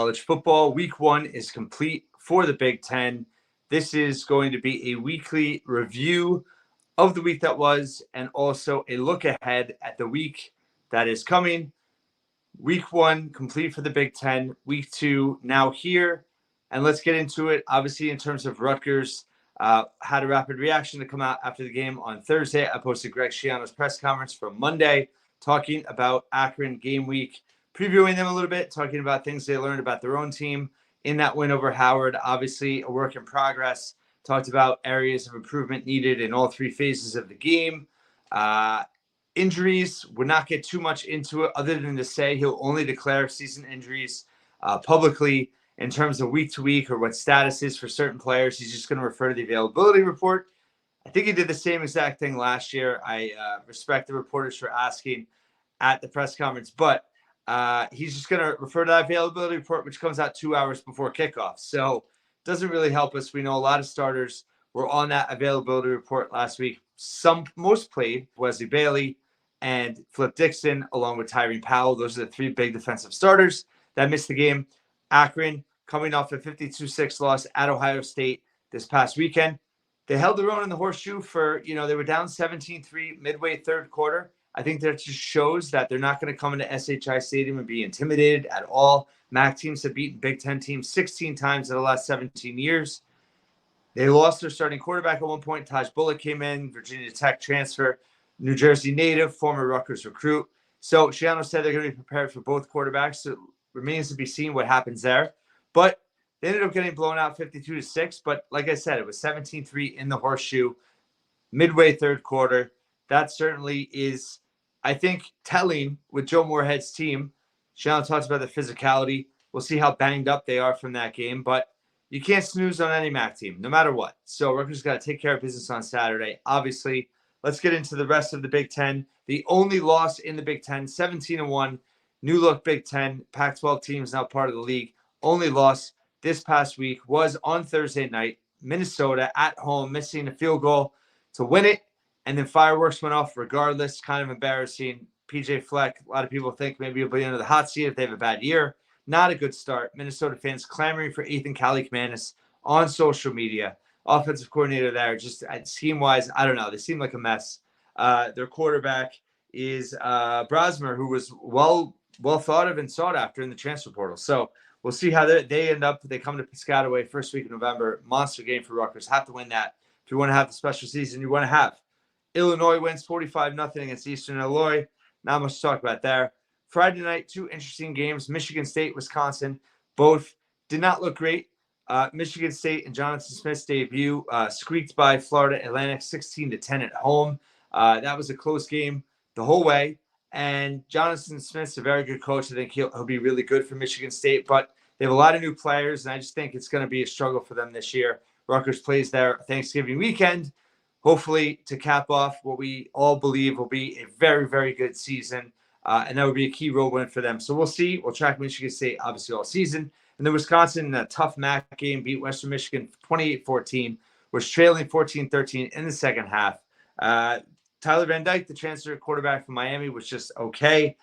college football. Week 1 is complete for the Big Ten. This is going to be a weekly review of the week that was and also a look ahead at the week that is coming. Week 1 complete for the Big Ten. Week 2 now here. And let's get into it. Obviously, in terms of Rutgers, had a rapid reaction to come out after the game on Thursday. I posted Greg Schiano's press conference from Monday talking about Akron game week, previewing them a little bit, talking about things they learned about their own team in that win over Howard. Obviously, a work in progress. Talked about areas of improvement needed in all 3 phases of the game. Injuries, would not get too much into it other than to say he'll only declare season injuries publicly in terms of week to week or what status is for certain players. He's just going to refer to the availability report. I think he did the same exact thing last year. I respect the reporters for asking at the press conference, but he's just going to refer to that availability report, which comes out 2 hours before kickoff. So it doesn't really help us. We know a lot of starters were on that availability report last week. Most played, Wesley Bailey and Flip Dixon, along with Tyreen Powell. Those are the 3 big defensive starters that missed the game. Akron coming off a 52-6 loss at Ohio State this past weekend. They held their own in the horseshoe for, they were down 17-3 midway third quarter. I think that just shows that they're not going to come into SHI Stadium and be intimidated at all. MAC teams have beaten Big Ten teams 16 times in the last 17 years. They lost their starting quarterback at one point. Taj Bullock came in, Virginia Tech transfer, New Jersey native, former Rutgers recruit. So Schiano said they're going to be prepared for both quarterbacks. So it remains to be seen what happens there. But they ended up getting blown out 52-6. But like I said, it was 17-3 in the horseshoe, midway third quarter. That certainly is, I think, telling with Joe Moorhead's team. Schiano talks about the physicality. We'll see how banged up they are from that game. But you can't snooze on any MAC team, no matter what. So Rutgers got to take care of business on Saturday. Obviously, let's get into the rest of the Big Ten. The only loss in the Big Ten, 17-1. New look Big Ten. Pac-12 teams now part of the league. Only loss this past week was on Thursday night. Minnesota at home, missing a field goal to win it. And then fireworks went off regardless. Kind of embarrassing. PJ Fleck, a lot of people think maybe he'll be under the hot seat if they have a bad year. Not a good start. Minnesota fans clamoring for Ethan Kaliakmanis on social media. Offensive coordinator there, just scheme-wise, I don't know. They seem like a mess. Their quarterback is Brasmer, who was well thought of and sought after in the transfer portal. So we'll see how they end up. They come to Piscataway first week of November. Monster game for Rutgers. Have to win that if you want to have the special season you want to have. Illinois wins 45-0 against Eastern Illinois. Not much to talk about there. Friday night, 2 interesting games. Michigan State, Wisconsin. Both did not look great. Michigan State and Jonathan Smith's debut squeaked by Florida Atlantic 16-10 at home. That was a close game the whole way. And Jonathan Smith's a very good coach. I think he'll be really good for Michigan State. But they have a lot of new players, and I just think it's going to be a struggle for them this year. Rutgers plays there Thanksgiving weekend, hopefully to cap off what we all believe will be a very, very good season. And that would be a key road win for them. So we'll see. We'll track Michigan State, obviously, all season. And then Wisconsin, in a tough MAC game, beat Western Michigan 28-14, was trailing 14-13 in the second half. Tyler Van Dyke, the transfer quarterback from Miami, was just okay.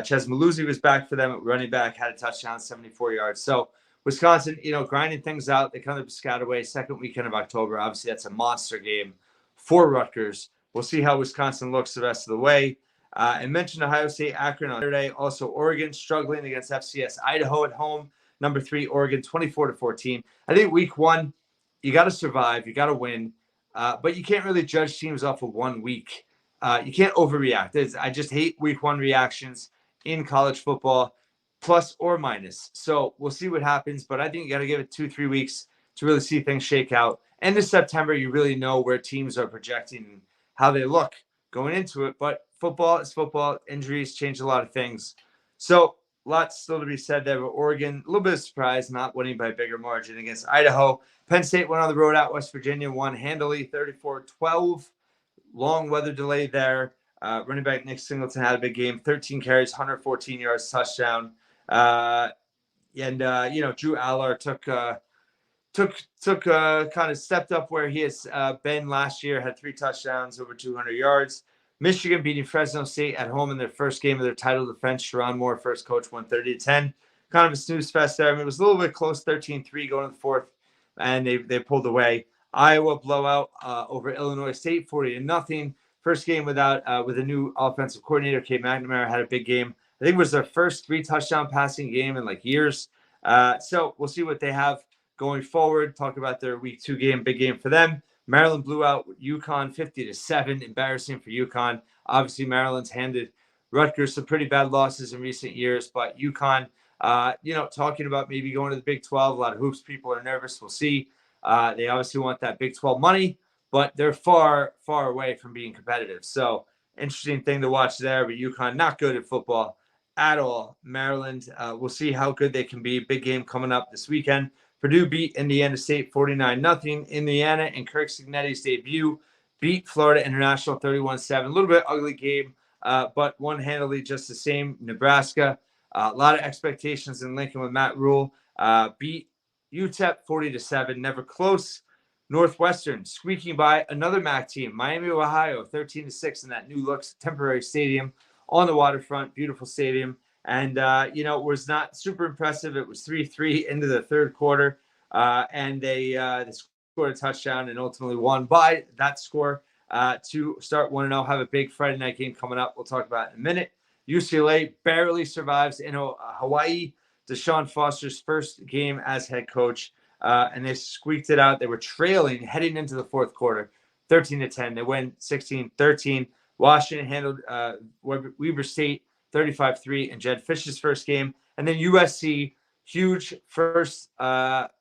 Ches Maluzzi was back for them at running back, had a touchdown, 74 yards. So Wisconsin, grinding things out. They come to Piscataway, second weekend of October. Obviously, that's a monster game for Rutgers. We'll see how Wisconsin looks the rest of the way. I mentioned Ohio State, Akron on Saturday. Also, Oregon struggling against FCS Idaho at home. Number 3, Oregon, 24-14. I think week 1, you got to survive. You got to win. But you can't really judge teams off of 1 week. You can't overreact. I just hate week 1 reactions in college football, plus or minus. So we'll see what happens. But I think you got to give it 2-3 weeks to really see things shake out. End of September, you really know where teams are projecting and how they look going into it. But football is football. Injuries change a lot of things. So lots still to be said there. But Oregon, a little bit of surprise, not winning by a bigger margin against Idaho. Penn State went on the road at West Virginia, won handily 34-12. Long weather delay there. Running back Nick Singleton had a big game. 13 carries, 114 yards, touchdown. Drew Aller kind of stepped up where he has been last year, had 3 touchdowns, over 200 yards. Michigan beating Fresno State at home in their first game of their title defense. Sharon Moore, first coach, won 30-10. kind of a snooze fest there. I mean, it was a little bit close, 13-3 going to the fourth, and they pulled away. Iowa blowout over Illinois State, 40-0. First game without with a new offensive coordinator. Kate McNamara had a big game. I think it was their first 3-touchdown passing game in like years. So we'll see what they have going forward. Talk about their week 2 game, big game for them. Maryland blew out UConn 50-7, embarrassing for UConn. Obviously, Maryland's handed Rutgers some pretty bad losses in recent years, but UConn, talking about maybe going to the Big 12. A lot of hoops people are nervous. We'll see. They obviously want that Big 12 money, but they're far, far away from being competitive. So interesting thing to watch there. But UConn not good at football at all. Maryland, we'll see how good they can be. Big game coming up this weekend. Purdue beat Indiana State 49-0. Indiana and Kirk Cignetti's debut beat Florida International 31-7. A little bit ugly game, but won handily just the same. Nebraska, a lot of expectations in Lincoln with Matt Rule. Beat UTEP 40-7, never close. Northwestern squeaking by another MAC team, Miami of Ohio, 13-6 in that new looks temporary stadium on the waterfront, beautiful stadium. And, it was not super impressive. It was 3-3 into the third quarter, and they scored a touchdown and ultimately won by that score to start 1-0, have a big Friday night game coming up. We'll talk about it in a minute. UCLA barely survives in Hawaii. Deshaun Foster's first game as head coach, and they squeaked it out. They were trailing heading into the fourth quarter, 13-10. They win 16-13. Washington handled Weber State 35-3 in Jed Fish's first game. And then USC, huge first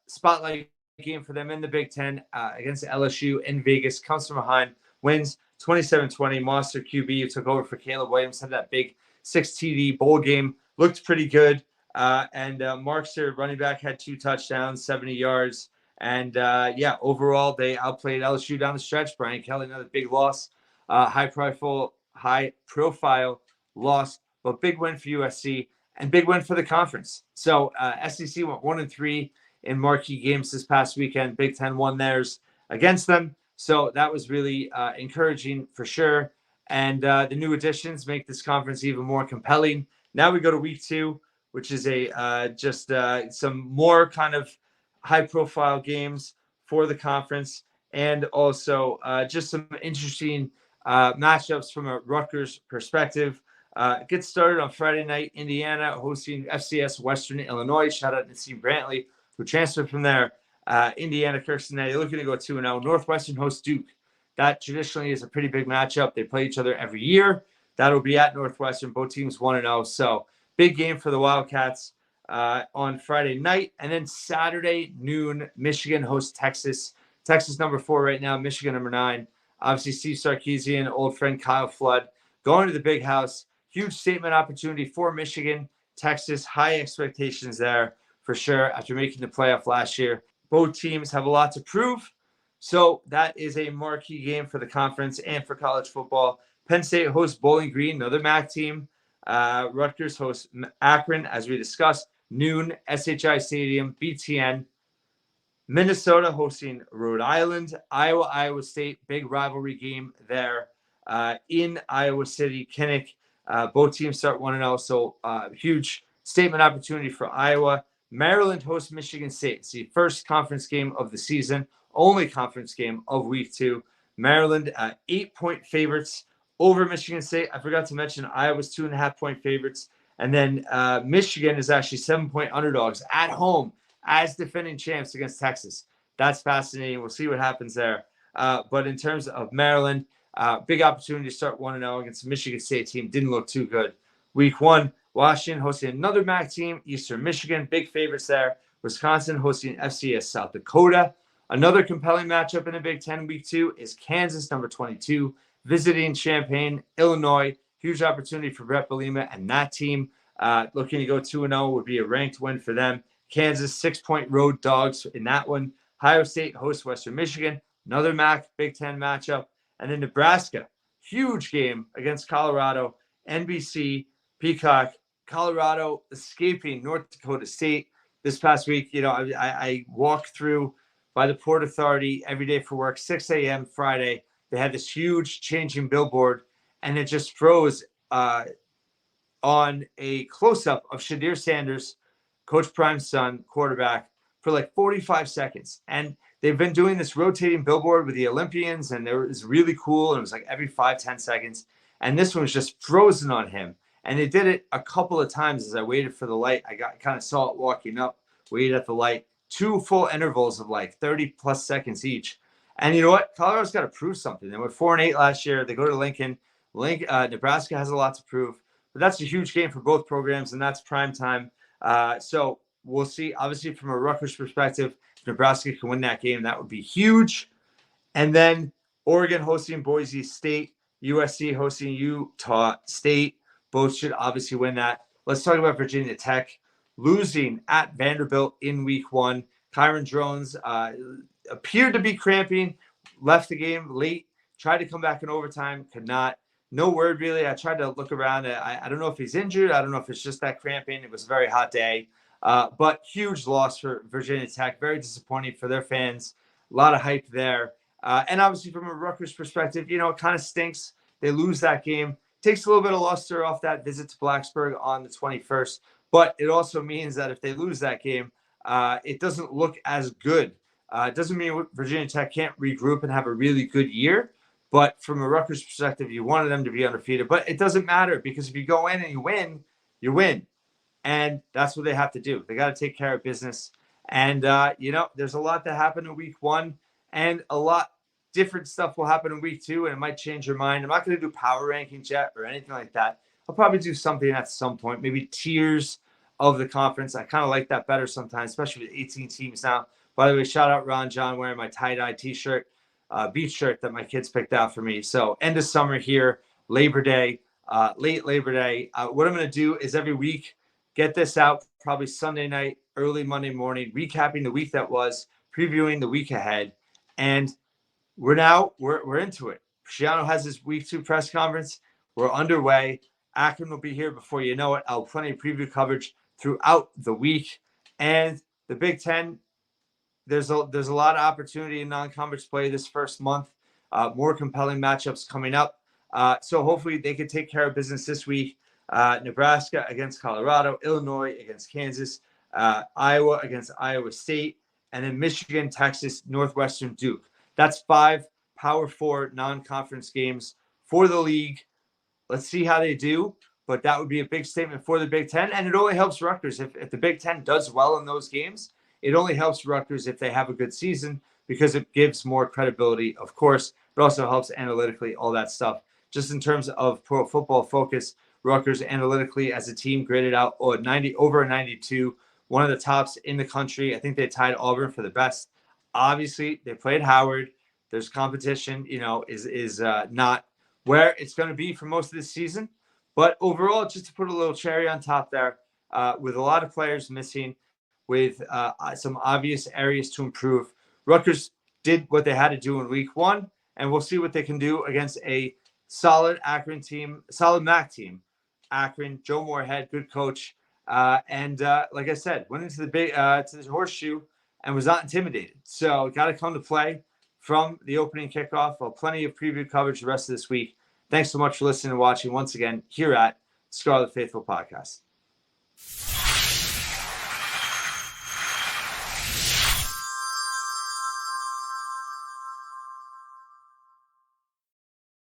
spotlight game for them in the Big Ten against LSU in Vegas. Comes from behind, wins 27-20. Monster QB who took over for Caleb Williams, had that big 6 TD bowl game. Looked pretty good. And Markster, running back, had 2 touchdowns, 70 yards. And, overall, they outplayed LSU down the stretch. Brian Kelly, another big loss. High profile loss, but big win for USC and big win for the conference. So SEC went 1-3 in marquee games this past weekend. Big Ten won theirs against them. So that was really encouraging for sure. And the new additions make this conference even more compelling. Now we go to week 2, which is some more kind of high profile games for the conference. And also just some interesting matchups from a Rutgers perspective. Get started on Friday night. Indiana hosting FCS Western Illinois. Shout out to Steve Brantley, who transferred from there. Indiana, Kirk Cincinnati looking to go 2-0. Northwestern hosts Duke. That traditionally is a pretty big matchup. They play each other every year. That'll be at Northwestern. Both teams 1-0. So big game for the Wildcats on Friday night. And then Saturday noon, Michigan hosts Texas. Texas number 4 right now. Michigan number 9. Obviously, Steve Sarkisian, old friend Kyle Flood, going to the big house. Huge statement opportunity for Michigan. Texas, high expectations there for sure after making the playoff last year. Both teams have a lot to prove. So that is a marquee game for the conference and for college football. Penn State hosts Bowling Green, another MAC team. Rutgers hosts Akron, as we discussed. Noon, SHI Stadium, BTN. Minnesota hosting Rhode Island. Iowa State, big rivalry game there in Iowa City, Kinnick. Both teams start 1-0, so huge statement opportunity for Iowa. Maryland hosts Michigan State. It's the first conference game of the season, only conference game of week 2. Maryland 8-point favorites over Michigan State. I forgot to mention Iowa's 2.5-point favorites. And then Michigan is actually 7-point underdogs at home as defending champs against Texas. That's fascinating. We'll see what happens there. But in terms of Maryland, big opportunity to start 1-0 against the Michigan State team. Didn't look too good. Week 1, Washington hosting another MAC team, Eastern Michigan. Big favorites there. Wisconsin hosting FCS South Dakota. Another compelling matchup in the Big Ten Week 2 is Kansas, number 22, visiting Champaign, Illinois. Huge opportunity for Brett Bielema and that team. Looking to go 2-0 would be a ranked win for them. Kansas, 6-point road dogs in that one. Ohio State hosts Western Michigan. Another MAC Big Ten matchup. And then Nebraska, huge game against Colorado. NBC, Peacock, Colorado escaping North Dakota State this past week. I walked through by the Port Authority every day for work, 6 a.m. Friday. They had this huge changing billboard, and it just froze on a close-up of Shadir Sanders Coach Prime's son, quarterback, for like 45 seconds. And they've been doing this rotating billboard with the Olympians, and it was really cool. And it was like every 5-10 seconds. And this one was just frozen on him. And they did it a couple of times as I waited for the light. I kind of saw it walking up, waited at the light, 2 full intervals of like 30 plus seconds each. And you know what? Colorado's got to prove something. They went 4-8 last year. They go to Lincoln. Nebraska has a lot to prove. But that's a huge game for both programs, and that's prime time. So we'll see. Obviously, from a Rutgers perspective, if Nebraska can win that game, that would be huge. And then Oregon hosting Boise State, USC hosting Utah State. Both should obviously win that. Let's talk about Virginia Tech losing at Vanderbilt in week 1. Kyron Drones appeared to be cramping, left the game late, tried to come back in overtime, could not. No word really. I tried to look around. I don't know if he's injured. I don't know if it's just that cramping. It was a very hot day. But huge loss for Virginia Tech. Very disappointing for their fans. A lot of hype there. And obviously from a Rutgers perspective, you know, it kind of stinks. They lose that game. Takes a little bit of luster off that visit to Blacksburg on the 21st. But it also means that if they lose that game, it doesn't look as good. It doesn't mean Virginia Tech can't regroup and have a really good year. But from a Rutgers perspective, you wanted them to be undefeated. But it doesn't matter because if you go in and you win, you win. And that's what they have to do. They got to take care of business. And, you know, there's a lot that happened in week 1. And a lot different stuff will happen in week 2. And it might change your mind. I'm not going to do power rankings yet or anything like that. I'll probably do something at some point. Maybe tiers of the conference. I kind of like that better sometimes, especially with 18 teams now. By the way, shout out Ron John wearing my tie-dye T-shirt. Beach shirt that my kids picked out for me. So end of summer here, Labor Day, late Labor Day. What I'm going to do is every week get this out, probably Sunday night, early Monday morning, recapping the week that was, previewing the week ahead. And we're into it. Shiano has his week 2 press conference. We're underway. Akron will be here before you know it. I'll have plenty of preview coverage throughout the week. And the Big Ten, there's a lot of opportunity in non-conference play this first month. More compelling matchups coming up. So hopefully they can take care of business this week. Nebraska against Colorado, Illinois against Kansas, Iowa against Iowa State, and then Michigan, Texas, Northwestern, Duke. That's 5 Power 4 non-conference games for the league. Let's see how they do. But that would be a big statement for the Big Ten. And it only helps Rutgers. If the Big Ten does well in those games, it only helps Rutgers if they have a good season because it gives more credibility, of course. It also helps analytically, all that stuff. Just in terms of Pro Football Focus, Rutgers analytically as a team graded out over a 92, one of the tops in the country. I think they tied Auburn for the best. Obviously, they played Howard. There's competition, you know, is not where it's going to be for most of this season. But overall, just to put a little cherry on top there, with a lot of players missing, with some obvious areas to improve, Rutgers did what they had to do in week 1, and we'll see what they can do against a solid Akron team, solid MAC team. Akron, Joe Moorhead, good coach, and like I said, went into the horseshoe and was not intimidated. So got to come to play from the opening kickoff. Well, plenty of preview coverage the rest of this week. Thanks so much for listening and watching once again here at Scarlet Faithful Podcast.